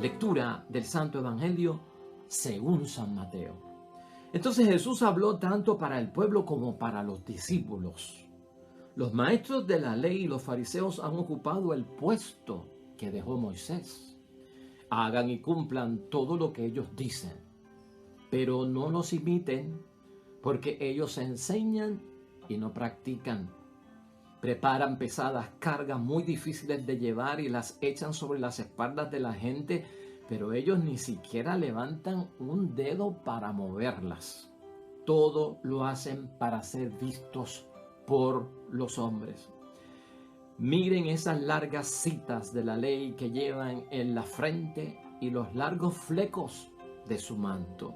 Lectura del Santo Evangelio según San Mateo. Entonces Jesús habló tanto para el pueblo como para los discípulos. Los maestros de la ley y los fariseos han ocupado el puesto que dejó Moisés. Hagan y cumplan todo lo que ellos dicen, pero no los imiten, porque ellos enseñan y no practican. Preparan pesadas cargas muy difíciles de llevar y las echan sobre las espaldas de la gente, pero ellos ni siquiera levantan un dedo para moverlas. Todo lo hacen para ser vistos por los hombres. Miren esas largas citas de la ley que llevan en la frente y los largos flecos de su manto.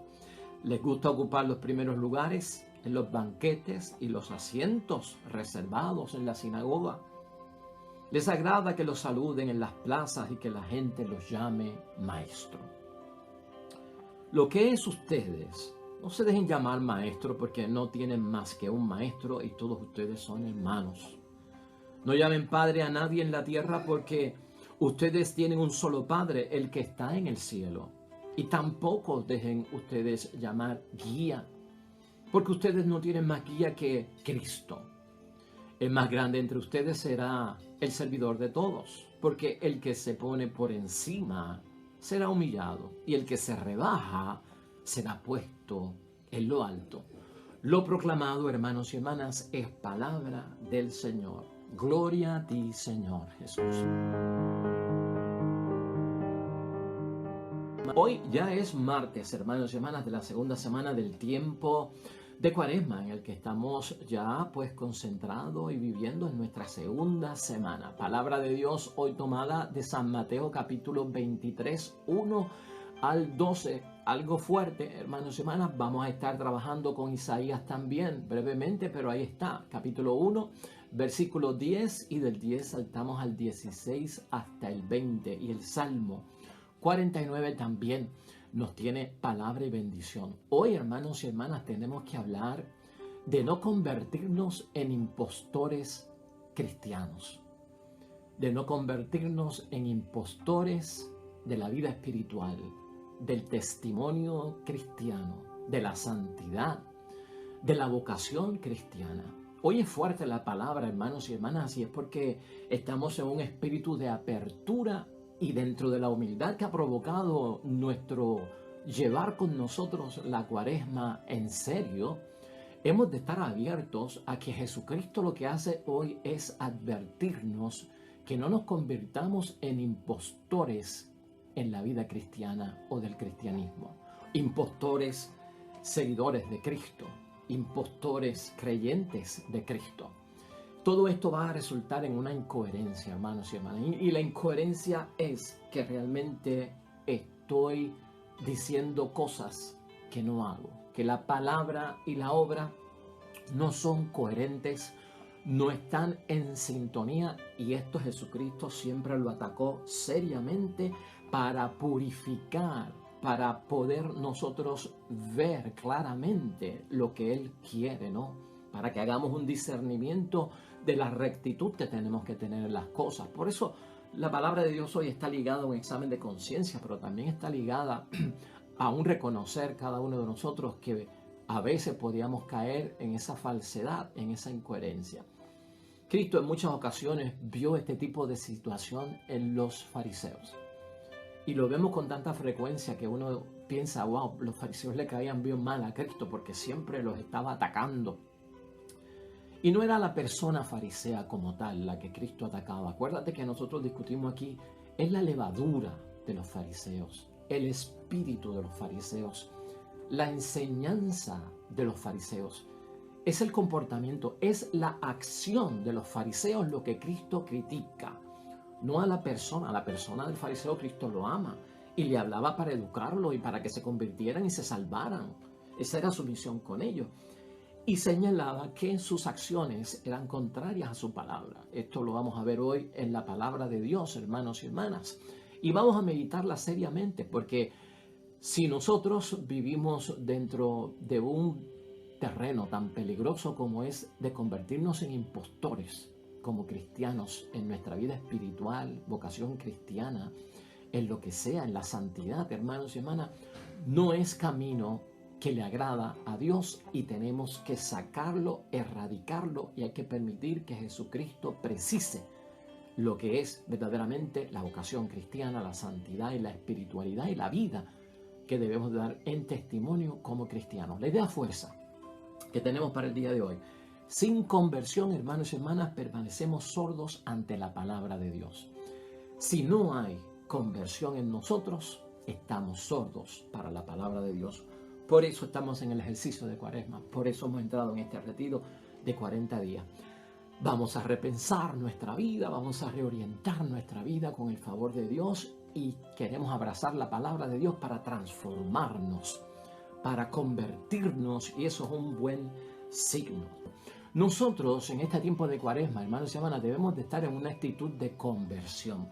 Les gusta ocupar los primeros lugares en los banquetes y los asientos reservados en la sinagoga. Les agrada que los saluden en las plazas y que la gente los llame maestro. Lo que es ustedes, no se dejen llamar maestro porque no tienen más que un maestro y todos ustedes son hermanos. No llamen padre a nadie en la tierra porque ustedes tienen un solo Padre, el que está en el cielo. Y tampoco dejen ustedes llamar guía, porque ustedes no tienen más guía que Cristo. El más grande entre ustedes será el servidor de todos, porque el que se pone por encima será humillado, y el que se rebaja será puesto en lo alto. Lo proclamado, hermanos y hermanas, es palabra del Señor. Gloria a ti, Señor Jesús. Hoy ya es martes, hermanos y hermanas, de la segunda semana del tiempo de Cuaresma, en el que estamos ya pues concentrados y viviendo en nuestra segunda semana. Palabra de Dios hoy tomada de San Mateo capítulo 23, 1 al 12. Algo fuerte, hermanos y hermanas. Vamos a estar trabajando con Isaías también, brevemente, pero ahí está, capítulo 1, versículo 10, y del 10 saltamos al 16 hasta el 20, y el Salmo 49 también nos tiene palabra y bendición. Hoy, hermanos y hermanas, tenemos que hablar de no convertirnos en impostores cristianos, de no convertirnos en impostores de la vida espiritual, del testimonio cristiano, de la santidad, de la vocación cristiana. Hoy es fuerte la palabra, hermanos y hermanas, y es porque estamos en un espíritu de apertura y dentro de la humildad que ha provocado nuestro llevar con nosotros la Cuaresma en serio, hemos de estar abiertos a que Jesucristo lo que hace hoy es advertirnos que no nos convirtamos en impostores en la vida cristiana o del cristianismo. Impostores seguidores de Cristo, impostores creyentes de Cristo. Todo esto va a resultar en una incoherencia, hermanos y hermanas. Y la incoherencia es que realmente estoy diciendo cosas que no hago, que la palabra y la obra no son coherentes, no están en sintonía, y esto Jesucristo siempre lo atacó seriamente para purificar, para poder nosotros ver claramente lo que Él quiere, ¿no? Para que hagamos un discernimiento de la rectitud que tenemos que tener en las cosas. Por eso la palabra de Dios hoy está ligada a un examen de conciencia, pero también está ligada a un reconocer cada uno de nosotros que a veces podíamos caer en esa falsedad, en esa incoherencia. Cristo en muchas ocasiones vio este tipo de situación en los fariseos. Y lo vemos con tanta frecuencia que uno piensa, wow, los fariseos le caían bien mal a Cristo porque siempre los estaba atacando. Y no era la persona farisea como tal la que Cristo atacaba. Acuérdate que nosotros discutimos aquí, es la levadura de los fariseos, el espíritu de los fariseos, la enseñanza de los fariseos. Es el comportamiento, es la acción de los fariseos lo que Cristo critica. No a la persona del fariseo Cristo lo ama y le hablaba para educarlo y para que se convirtieran y se salvaran. Esa era su misión con ellos. Y señalaba que sus acciones eran contrarias a su palabra. Esto lo vamos a ver hoy en la palabra de Dios, hermanos y hermanas. Y vamos a meditarla seriamente, porque si nosotros vivimos dentro de un terreno tan peligroso como es de convertirnos en impostores como cristianos en nuestra vida espiritual, vocación cristiana, en lo que sea, en la santidad, hermanos y hermanas, no es camino que le agrada a Dios y tenemos que sacarlo, erradicarlo y hay que permitir que Jesucristo precise lo que es verdaderamente la vocación cristiana, la santidad y la espiritualidad y la vida que debemos dar en testimonio como cristianos. La idea fuerza que tenemos para el día de hoy. Sin conversión, hermanos y hermanas, permanecemos sordos ante la palabra de Dios. Si no hay conversión en nosotros, estamos sordos para la palabra de Dios. Por eso estamos en el ejercicio de Cuaresma, por eso hemos entrado en este retiro de 40 días. Vamos a repensar nuestra vida, vamos a reorientar nuestra vida con el favor de Dios y queremos abrazar la palabra de Dios para transformarnos, para convertirnos, y eso es un buen signo. Nosotros en este tiempo de Cuaresma, hermanos y hermanas, debemos de estar en una actitud de conversión.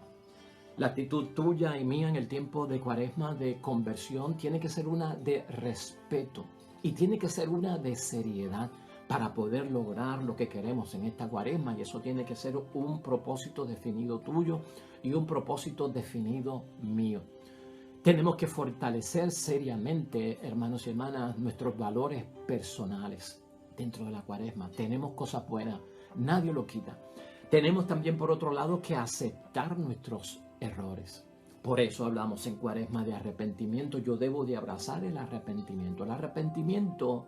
La actitud tuya y mía en el tiempo de Cuaresma de conversión tiene que ser una de respeto y tiene que ser una de seriedad para poder lograr lo que queremos en esta Cuaresma, y eso tiene que ser un propósito definido tuyo y un propósito definido mío. Tenemos que fortalecer seriamente, hermanos y hermanas, nuestros valores personales dentro de la Cuaresma. Tenemos cosas buenas, nadie lo quita. Tenemos también, por otro lado, que aceptar nuestros errores. Por eso hablamos en Cuaresma de arrepentimiento. Yo debo de abrazar el arrepentimiento. El arrepentimiento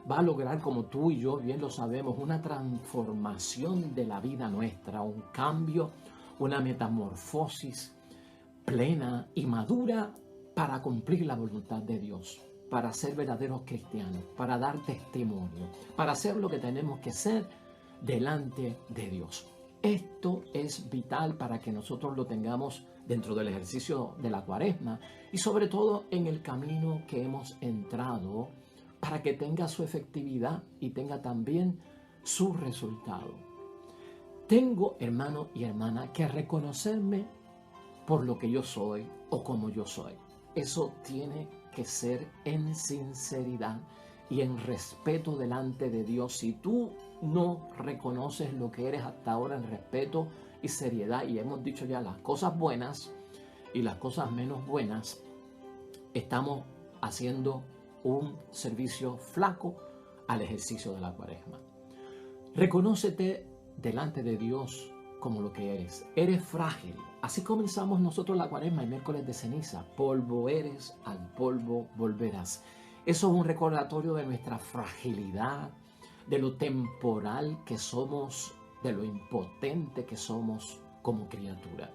va a lograr, como tú y yo bien lo sabemos, una transformación de la vida nuestra, un cambio, una metamorfosis plena y madura para cumplir la voluntad de Dios, para ser verdaderos cristianos, para dar testimonio, para hacer lo que tenemos que ser delante de Dios. Esto es vital para que nosotros lo tengamos dentro del ejercicio de la Cuaresma y sobre todo en el camino que hemos entrado, para que tenga su efectividad y tenga también su resultado. Tengo, hermano y hermana, que reconocerme por lo que yo soy o como yo soy. Eso tiene que ser en sinceridad y en respeto delante de Dios. Si tú no reconoces lo que eres hasta ahora en respeto y seriedad, y hemos dicho ya las cosas buenas y las cosas menos buenas, estamos haciendo un servicio flaco al ejercicio de la Cuaresma. Reconócete delante de Dios como lo que eres. Eres frágil. Así comenzamos nosotros la Cuaresma el miércoles de ceniza. Polvo eres, al polvo volverás. Eso es un recordatorio de nuestra fragilidad, de lo temporal que somos, de lo impotente que somos como criatura.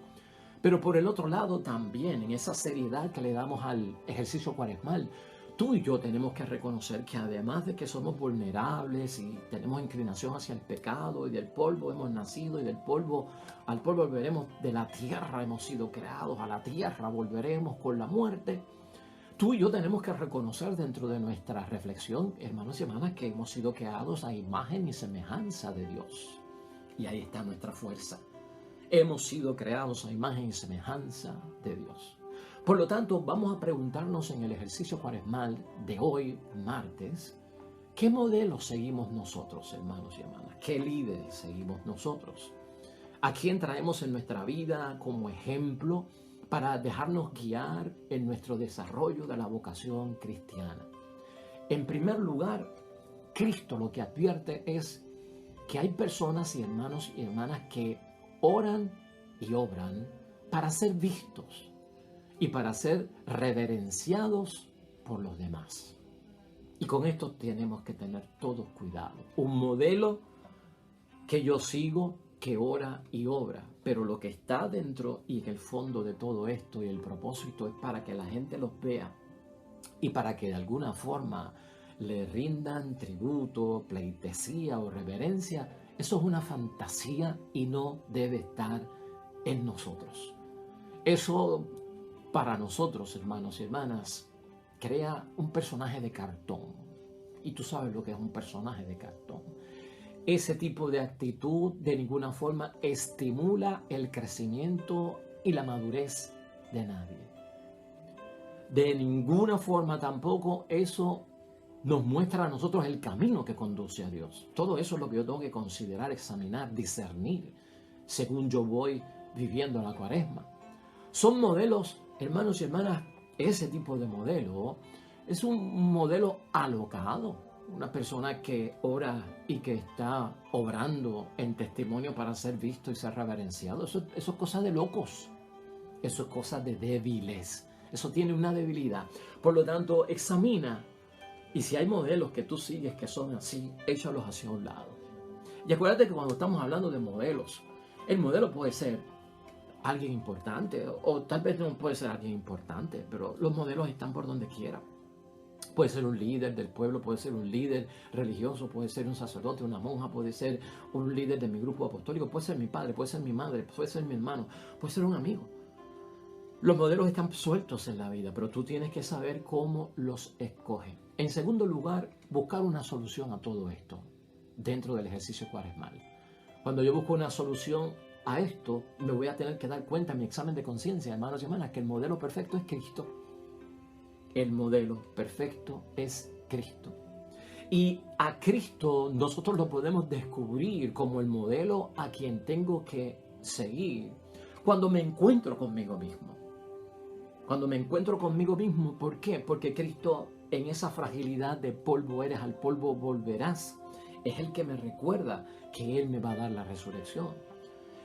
Pero por el otro lado también, en esa seriedad que le damos al ejercicio cuaresmal, tú y yo tenemos que reconocer que además de que somos vulnerables y tenemos inclinación hacia el pecado y del polvo hemos nacido y del polvo al polvo volveremos, de la tierra hemos sido creados, a la tierra volveremos con la muerte. Tú y yo tenemos que reconocer dentro de nuestra reflexión, hermanos y hermanas, que hemos sido creados a imagen y semejanza de Dios. Y ahí está nuestra fuerza. Hemos sido creados a imagen y semejanza de Dios. Por lo tanto, vamos a preguntarnos en el ejercicio cuaresmal de hoy, martes, ¿qué modelo seguimos nosotros, hermanos y hermanas? ¿Qué líder seguimos nosotros? ¿A quién traemos en nuestra vida como ejemplo para dejarnos guiar en nuestro desarrollo de la vocación cristiana? En primer lugar, Cristo lo que advierte es que hay personas y hermanos y hermanas que oran y obran para ser vistos y para ser reverenciados por los demás. Y con esto tenemos que tener todos cuidado. Un modelo que yo sigo, que ora y obra, pero lo que está dentro y en el fondo de todo esto y el propósito es para que la gente los vea y para que de alguna forma le rindan tributo, pleitesía o reverencia. Eso es una fantasía y no debe estar en nosotros. Eso para nosotros, hermanos y hermanas, crea un personaje de cartón. Y tú sabes lo que es un personaje de cartón. Ese tipo de actitud de ninguna forma estimula el crecimiento y la madurez de nadie. De ninguna forma tampoco eso nos muestra a nosotros el camino que conduce a Dios. Todo eso es lo que yo tengo que considerar, examinar, discernir, según yo voy viviendo la cuaresma. Son modelos, hermanos y hermanas, ese tipo de modelo es un modelo alocado. Una persona que ora y que está obrando en testimonio para ser visto y ser reverenciado. Eso es cosa de locos. Eso es cosa de débiles. Eso tiene una debilidad. Por lo tanto, examina. Y si hay modelos que tú sigues que son así, échalos hacia un lado. Y acuérdate que cuando estamos hablando de modelos, el modelo puede ser alguien importante o tal vez no puede ser alguien importante, pero los modelos están por donde quiera. Puede ser un líder del pueblo, puede ser un líder religioso, puede ser un sacerdote, una monja, puede ser un líder de mi grupo apostólico, puede ser mi padre, puede ser mi madre, puede ser mi hermano, puede ser un amigo. Los modelos están sueltos en la vida, pero tú tienes que saber cómo los escoges. En segundo lugar, buscar una solución a todo esto dentro del ejercicio cuaresmal. Cuando yo busco una solución a esto, me voy a tener que dar cuenta en mi examen de conciencia, hermanos y hermanas, que el modelo perfecto es Cristo. El modelo perfecto es Cristo. Y a Cristo nosotros lo podemos descubrir como el modelo a quien tengo que seguir cuando me encuentro conmigo mismo. Cuando me encuentro conmigo mismo, ¿por qué? Porque Cristo, en esa fragilidad de polvo eres, al polvo volverás, es el que me recuerda que Él me va a dar la resurrección.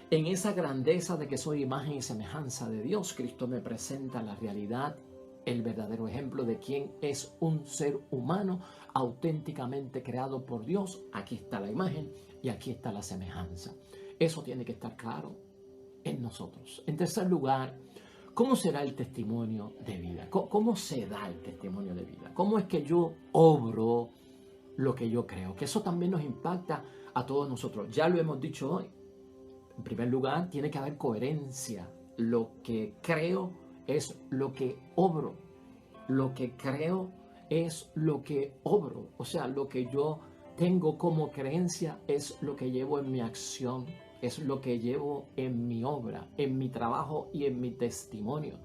En esa grandeza de que soy imagen y semejanza de Dios, Cristo me presenta la realidad, el verdadero ejemplo de quién es un ser humano auténticamente creado por Dios. Aquí está la imagen y aquí está la semejanza. Eso tiene que estar claro en nosotros. En tercer lugar, ¿cómo será el testimonio de vida? ¿Cómo se da el testimonio de vida? ¿Cómo es que yo obro lo que yo creo? Que eso también nos impacta a todos nosotros. Ya lo hemos dicho hoy. En primer lugar, tiene que haber coherencia. Lo que creo es lo que obro. Lo que creo es lo que obro. O sea, lo que yo tengo como creencia es lo que llevo en mi acción, es lo que llevo en mi obra, en mi trabajo y en mi testimonio.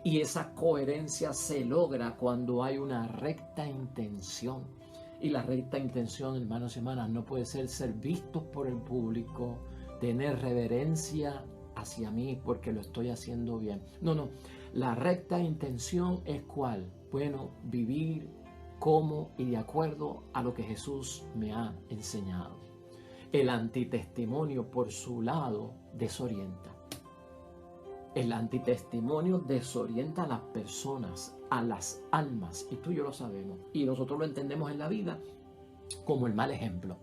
Y esa coherencia se logra cuando hay una recta intención. Y la recta intención, hermanos y hermanas, no puede ser vistos por el público, tener reverencia hacia mí porque lo estoy haciendo bien. No. La recta intención es ¿cuál? Bueno, vivir como y de acuerdo a lo que Jesús me ha enseñado. El antitestimonio, por su lado, desorienta. El antitestimonio desorienta a las personas, a las almas, y tú y yo lo sabemos. Y nosotros lo entendemos en la vida como el mal ejemplo.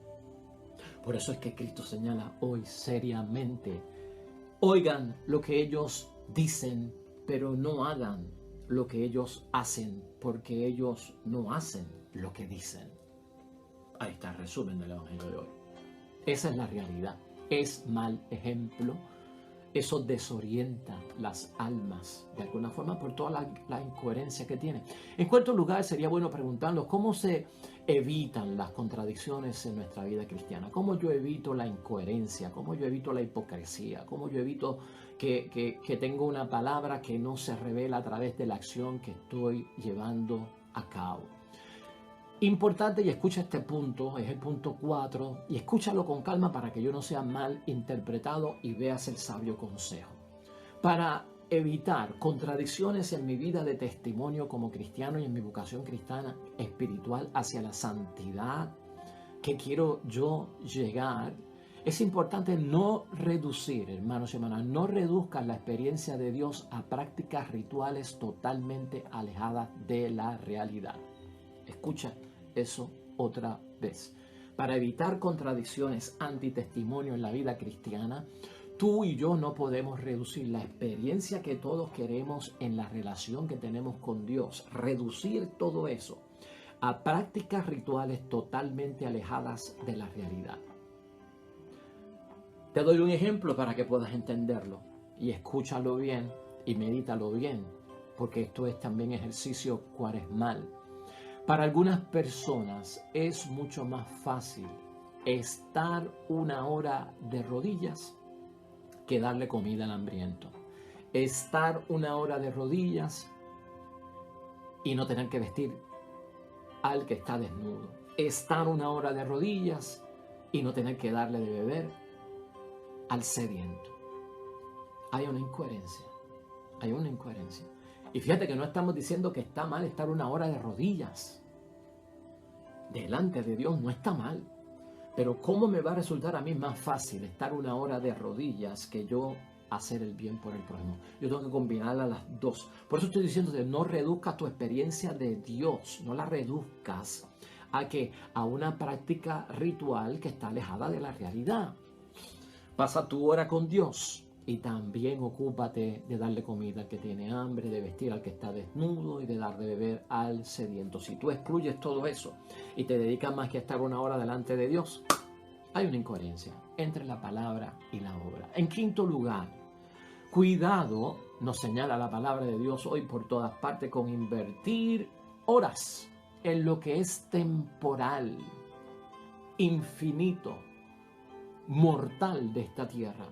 Por eso es que Cristo señala hoy seriamente: oigan lo que ellos dicen, pero no hagan lo que ellos hacen, porque ellos no hacen lo que dicen. Ahí está el resumen del Evangelio de hoy. Esa es la realidad. Es mal ejemplo. Eso desorienta las almas de alguna forma por toda la incoherencia que tiene. En cuarto lugar, sería bueno preguntarnos cómo se evitan las contradicciones en nuestra vida cristiana. ¿Cómo yo evito la incoherencia? ¿Cómo yo evito la hipocresía? ¿Cómo yo evito que tengo una palabra que no se revela a través de la acción que estoy llevando a cabo? Importante, y escucha este punto, es el punto 4, y escúchalo con calma para que yo no sea mal interpretado y veas el sabio consejo. Para evitar contradicciones en mi vida de testimonio como cristiano y en mi vocación cristiana espiritual hacia la santidad que quiero yo llegar, es importante no reducir, hermanos y hermanas, no reduzcan la experiencia de Dios a prácticas rituales totalmente alejadas de la realidad. Escucha eso otra vez. Para evitar contradicciones antitestimonio en la vida cristiana, tú y yo no podemos reducir la experiencia que todos queremos en la relación que tenemos con Dios, reducir todo eso a prácticas rituales totalmente alejadas de la realidad. Te doy un ejemplo para que puedas entenderlo y escúchalo bien y medítalo bien, porque esto es también ejercicio cuaresmal. Para algunas personas es mucho más fácil estar una hora de rodillas que darle comida al hambriento. Estar una hora de rodillas y no tener que vestir al que está desnudo. Estar una hora de rodillas y no tener que darle de beber al sediento. Hay una incoherencia. Hay una incoherencia. Y fíjate que no estamos diciendo que está mal estar una hora de rodillas delante de Dios, no está mal. Pero ¿cómo me va a resultar a mí más fácil estar una hora de rodillas que yo hacer el bien por el prójimo? Yo tengo que combinar a las dos. Por eso estoy diciendo que no reduzcas tu experiencia de Dios, no la reduzcas a una práctica ritual que está alejada de la realidad. Pasa tu hora con Dios y también ocúpate de darle comida al que tiene hambre, de vestir al que está desnudo y de dar de beber al sediento. Si tú excluyes todo eso y te dedicas más que a estar una hora delante de Dios, hay una incoherencia entre la palabra y la obra. En quinto lugar, cuidado, nos señala la palabra de Dios hoy por todas partes, con invertir horas en lo que es temporal, infinito, mortal de esta tierra.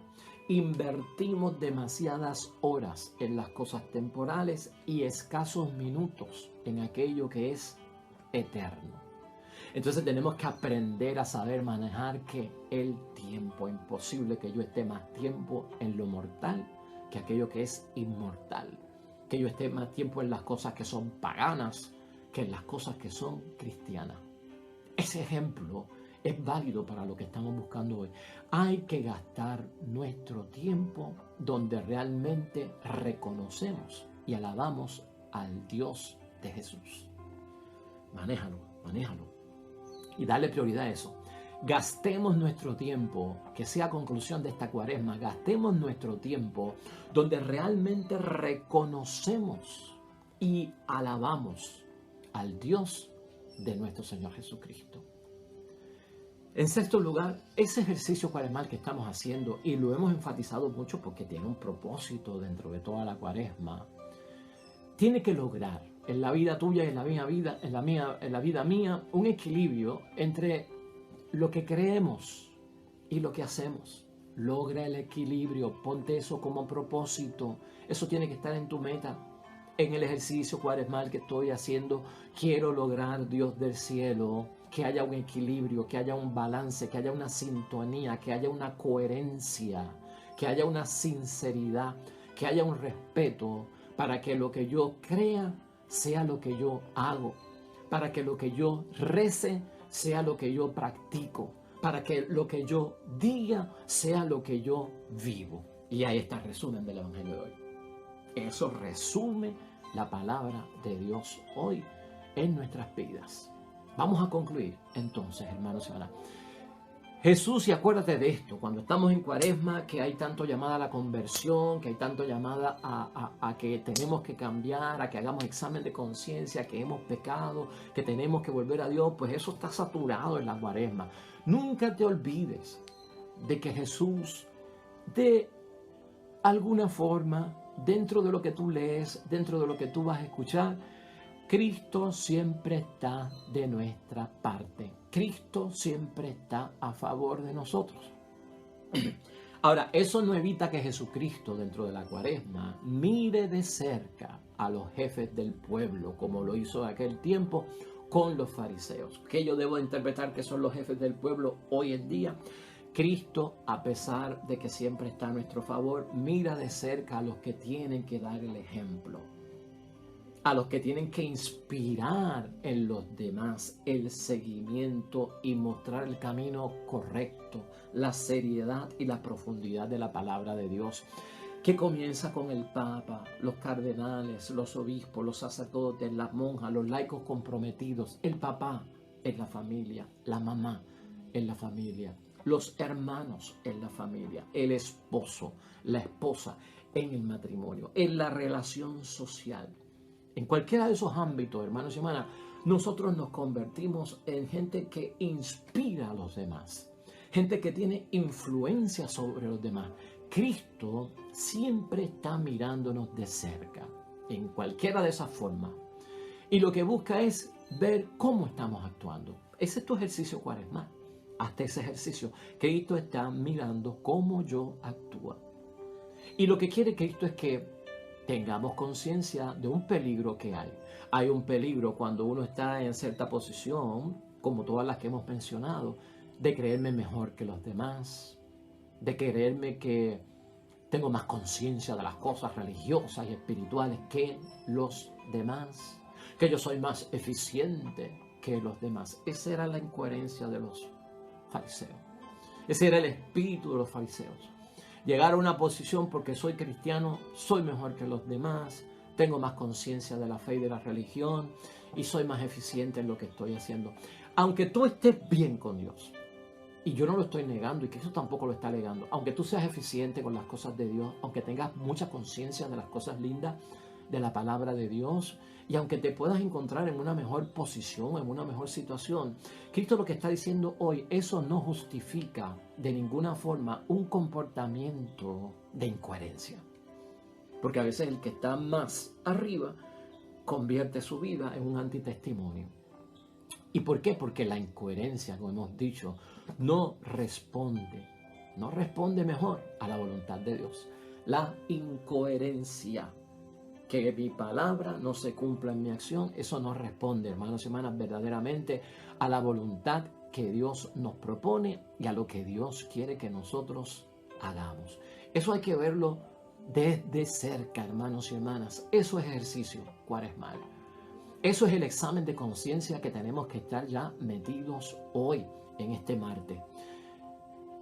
Invertimos demasiadas horas en las cosas temporales y escasos minutos en aquello que es eterno. Entonces tenemos que aprender a saber manejar que el tiempo, imposible que yo esté más tiempo en lo mortal que aquello que es inmortal, que yo esté más tiempo en las cosas que son paganas que en las cosas que son cristianas. Ese ejemplo es válido para lo que estamos buscando hoy. Hay que gastar nuestro tiempo donde realmente reconocemos y alabamos al Dios de Jesús. Manéjalo. Y dale prioridad a eso. Gastemos nuestro tiempo, que sea conclusión de esta cuaresma, gastemos nuestro tiempo donde realmente reconocemos y alabamos al Dios de nuestro Señor Jesucristo. En sexto lugar, ese ejercicio cuaresmal que estamos haciendo, y lo hemos enfatizado mucho porque tiene un propósito dentro de toda la cuaresma, tiene que lograr en la vida tuya y en la vida, en la vida mía, un equilibrio entre lo que creemos y lo que hacemos. Logra el equilibrio, ponte eso como propósito. Eso tiene que estar en tu meta. En el ejercicio cuaresmal que estoy haciendo, quiero lograr, Dios del cielo, que haya un equilibrio, que haya un balance, que haya una sintonía, que haya una coherencia, que haya una sinceridad, que haya un respeto, para que lo que yo crea sea lo que yo hago, para que lo que yo rece sea lo que yo practico, para que lo que yo diga sea lo que yo vivo. Y ahí está el resumen del Evangelio de hoy. Eso resume la palabra de Dios hoy en nuestras vidas. Vamos a concluir entonces, hermanos y hermanas. Jesús, y acuérdate de esto, cuando estamos en cuaresma, que hay tanto llamada a la conversión, que hay tanto llamada a que tenemos que cambiar, a que hagamos examen de conciencia, que hemos pecado, que tenemos que volver a Dios, pues eso está saturado en la cuaresma. Nunca te olvides de que Jesús, de alguna forma, dentro de lo que tú lees, dentro de lo que tú vas a escuchar, Cristo siempre está de nuestra parte. Cristo siempre está a favor de nosotros. Ahora, eso no evita que Jesucristo dentro de la cuaresma mire de cerca a los jefes del pueblo, como lo hizo en aquel tiempo con los fariseos. ¿Qué yo debo interpretar que son los jefes del pueblo hoy en día? Cristo, a pesar de que siempre está a nuestro favor, mira de cerca a los que tienen que dar el ejemplo, a los que tienen que inspirar en los demás el seguimiento y mostrar el camino correcto, la seriedad y la profundidad de la palabra de Dios, que comienza con el Papa, los cardenales, los obispos, los sacerdotes, las monjas, los laicos comprometidos, el papá en la familia, la mamá en la familia, los hermanos en la familia, el esposo, la esposa en el matrimonio, en la relación social. En cualquiera de esos ámbitos, hermanos y hermanas, nosotros nos convertimos en gente que inspira a los demás, gente que tiene influencia sobre los demás. Cristo siempre está mirándonos de cerca, en cualquiera de esas formas. Y lo que busca es ver cómo estamos actuando. Ese es tu ejercicio cuaresmal. Hazte ese ejercicio. Cristo está mirando cómo yo actúo. Y lo que quiere Cristo es que tengamos conciencia de un peligro que hay. Hay un peligro cuando uno está en cierta posición, como todas las que hemos mencionado, de creerme mejor que los demás, de creerme que Tengo más conciencia de las cosas religiosas y espirituales que los demás. Que yo soy más eficiente que los demás. Esa era la incoherencia de los fariseos. Ese era el espíritu de los fariseos. Llegar a una posición porque soy cristiano, soy mejor que los demás, tengo más conciencia de la fe y de la religión y soy más eficiente en lo que estoy haciendo. Aunque tú estés bien con Dios, y yo no lo estoy negando y Cristo tampoco lo está negando, aunque tú seas eficiente con las cosas de Dios, aunque tengas mucha conciencia de las cosas lindas de la palabra de Dios y aunque te puedas encontrar en una mejor posición, en una mejor situación, Cristo lo que está diciendo hoy, eso no justifica de ninguna forma un comportamiento de incoherencia. Porque a veces el que está más arriba convierte su vida en un antitestimonio. ¿Y por qué? Porque la incoherencia, como hemos dicho, no responde mejor a la voluntad de Dios. La incoherencia, que mi palabra no se cumpla en mi acción, eso no responde, hermanos y hermanas, verdaderamente a la voluntad que Dios nos propone y a lo que Dios quiere que nosotros hagamos. Eso hay que verlo desde cerca, hermanos y hermanas. Eso es ejercicio cuaresmal. Eso es el examen de conciencia que tenemos que estar ya metidos hoy en este martes.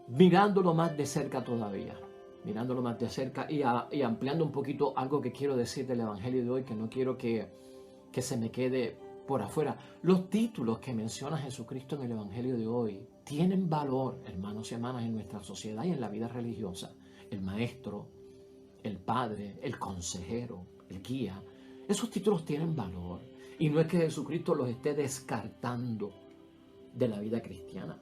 Mirándolo más de cerca todavía. Mirándolo más de cerca y ampliando un poquito algo que quiero decir del Evangelio de hoy, que no quiero que se me quede por afuera. Los títulos que menciona Jesucristo en el Evangelio de hoy tienen valor, hermanos y hermanas, en nuestra sociedad y en la vida religiosa. El maestro, el padre, el consejero, el guía. Esos títulos tienen valor. Y no es que Jesucristo los esté descartando de la vida cristiana.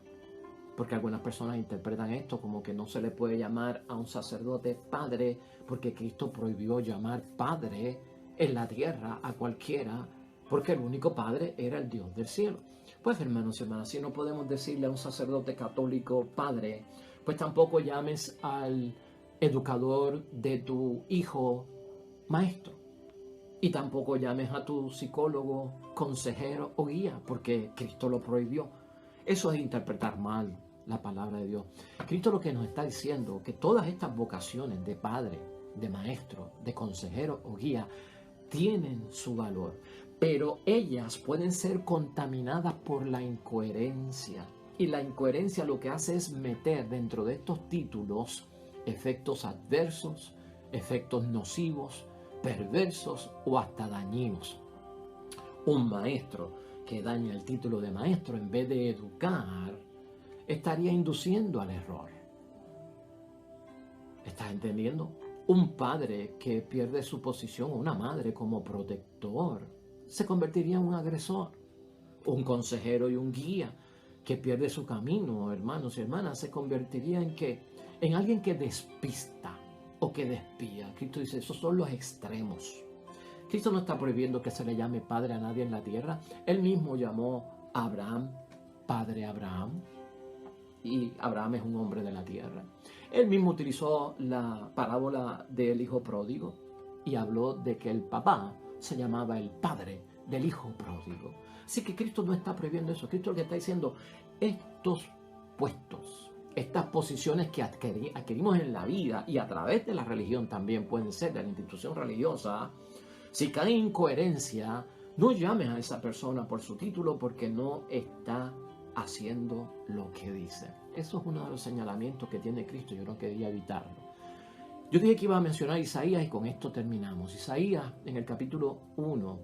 Porque algunas personas interpretan esto como que no se le puede llamar a un sacerdote padre porque Cristo prohibió llamar padre en la tierra a cualquiera porque el único padre era el Dios del cielo. Pues hermanos y hermanas, si no podemos decirle a un sacerdote católico padre, pues tampoco llames al educador de tu hijo maestro. Y tampoco llames a tu psicólogo consejero o guía porque Cristo lo prohibió. Eso es interpretar mal la palabra de Dios. Cristo lo que nos está diciendo que todas estas vocaciones de padre, de maestro, de consejero o guía tienen su valor, pero ellas pueden ser contaminadas por la incoherencia. Y la incoherencia lo que hace es meter dentro de estos títulos efectos adversos, efectos nocivos, perversos o hasta dañinos. Un maestro que daña el título de maestro en vez de educar, estaría induciendo al error. ¿Estás entendiendo? Un padre que pierde su posición, una madre como protector, se convertiría en un agresor. Un consejero y un guía que pierde su camino, hermanos y hermanas, se convertiría en alguien que despista o que despía. Cristo dice, esos son los extremos. Cristo no está prohibiendo que se le llame padre a nadie en la tierra. Él mismo llamó a Abraham, padre Abraham, y Abraham es un hombre de la tierra. Él mismo utilizó la parábola del hijo pródigo y habló de que el papá se llamaba el padre del hijo pródigo. Así que Cristo no está prohibiendo eso. Cristo lo que está diciendo, estos puestos, estas posiciones que adquirimos en la vida y a través de la religión también pueden ser, de la institución religiosa, si cae incoherencia, no llames a esa persona por su título porque no está haciendo lo que dice. Eso es uno de los señalamientos que tiene Cristo. Yo no quería evitarlo. Yo dije que iba a mencionar Isaías y con esto terminamos. Isaías en el capítulo 1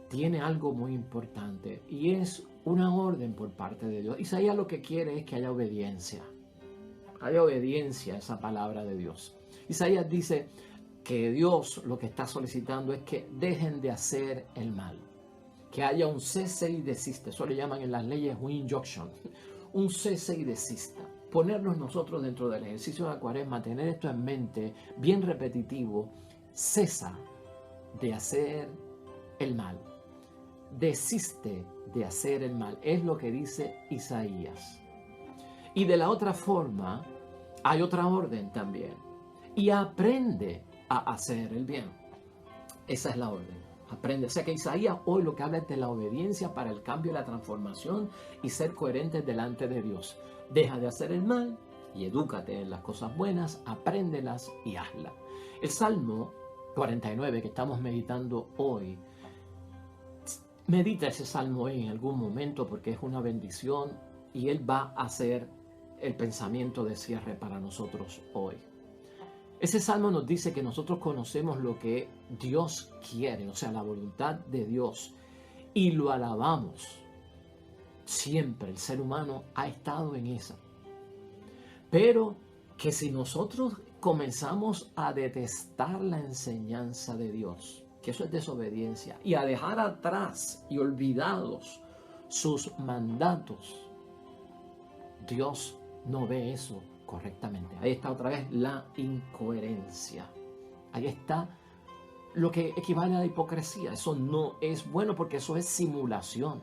tiene algo muy importante y es una orden por parte de Dios. Isaías lo que quiere es que haya obediencia. Haya obediencia a esa palabra de Dios. Isaías dice que Dios lo que está solicitando es que dejen de hacer el mal. Que haya un cese y desista. Eso le llaman en las leyes un injunction. Un cese y desista. Ponernos nosotros dentro del ejercicio de la cuaresma, tener esto en mente, bien repetitivo. Cesa de hacer el mal. Desiste de hacer el mal. Es lo que dice Isaías. Y de la otra forma, hay otra orden también. Y aprende a hacer el bien. Esa es la orden. Aprende. O sea que Isaías hoy lo que habla es de la obediencia para el cambio y la transformación y ser coherentes delante de Dios. Deja de hacer el mal y edúcate en las cosas buenas, apréndelas y hazlas. El Salmo 49 que estamos meditando hoy, medita ese salmo hoy en algún momento porque es una bendición y él va a ser el pensamiento de cierre para nosotros hoy. Ese salmo nos dice que nosotros conocemos lo que Dios quiere, o sea, la voluntad de Dios, y lo alabamos. Siempre el ser humano ha estado en esa. Pero que si nosotros comenzamos a detestar la enseñanza de Dios, que eso es desobediencia, y a dejar atrás y olvidados sus mandatos, Dios no ve eso correctamente. Ahí está otra vez la incoherencia. Ahí está lo que equivale a la hipocresía. Eso no es bueno porque eso es simulación.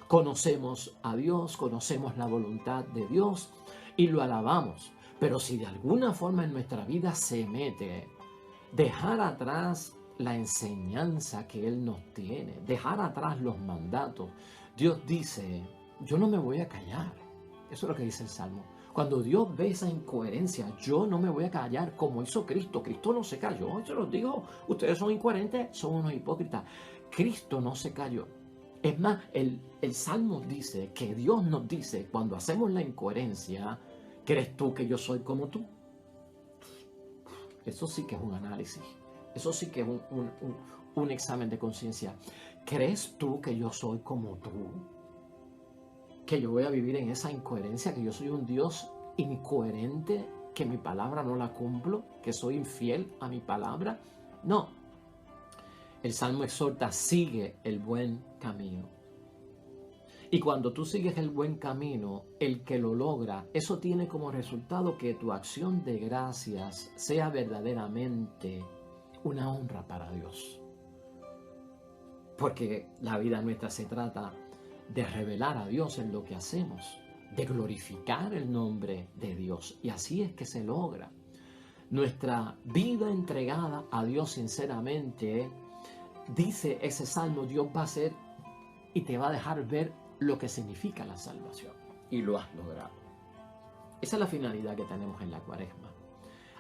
Conocemos a Dios, conocemos la voluntad de Dios y lo alabamos. Pero si de alguna forma en nuestra vida se mete dejar atrás la enseñanza que Él nos tiene, dejar atrás los mandatos, Dios dice, yo no me voy a callar. Eso es lo que dice el Salmo. Cuando Dios ve esa incoherencia, yo no me voy a callar como hizo Cristo. Cristo no se cayó, se los digo, ustedes son incoherentes, son unos hipócritas. Cristo no se cayó. Es más, el Salmo dice que Dios nos dice, cuando hacemos la incoherencia, ¿crees tú que yo soy como tú? Eso sí que es un análisis. Eso sí que es un examen de conciencia. ¿Crees tú que yo soy como tú? Que yo voy a vivir en esa incoherencia, que yo soy un Dios incoherente, que mi palabra no la cumplo, que soy infiel a mi palabra. No. El Salmo exhorta, sigue el buen camino. Y cuando tú sigues el buen camino, el que lo logra, eso tiene como resultado que tu acción de gracias sea verdaderamente una honra para Dios. Porque la vida nuestra se trata de revelar a Dios en lo que hacemos, de glorificar el nombre de Dios. Y así es que se logra. Nuestra vida entregada a Dios sinceramente, dice ese salmo, Dios va a hacer y te va a dejar ver lo que significa la salvación. Y lo has logrado. Esa es la finalidad que tenemos en la Cuaresma.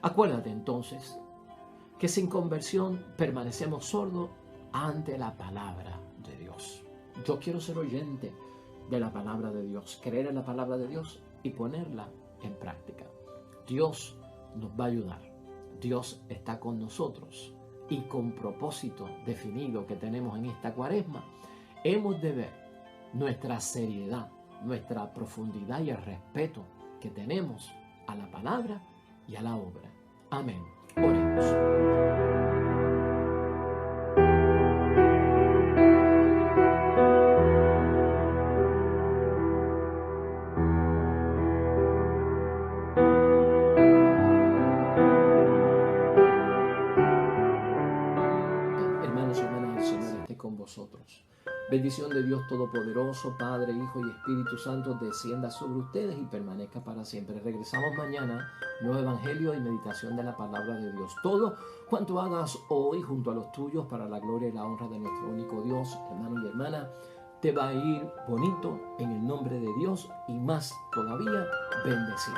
Acuérdate entonces que sin conversión permanecemos sordos ante la palabra de Dios. Yo quiero ser oyente de la palabra de Dios, creer en la palabra de Dios y ponerla en práctica. Dios nos va a ayudar. Dios está con nosotros y con propósito definido que tenemos en esta Cuaresma, hemos de ver nuestra seriedad, nuestra profundidad y el respeto que tenemos a la palabra y a la obra. Amén. Oremos. Hermanos y hermanas, el Señor esté con vosotros. Bendición de Dios Todopoderoso, Padre, Hijo y Espíritu Santo, descienda sobre ustedes y permanezca para siempre. Regresamos mañana, nuevo Evangelio y meditación de la palabra de Dios. Todo cuanto hagas hoy junto a los tuyos para la gloria y la honra de nuestro único Dios, hermano y hermana, te va a ir bonito en el nombre de Dios y más todavía bendecido.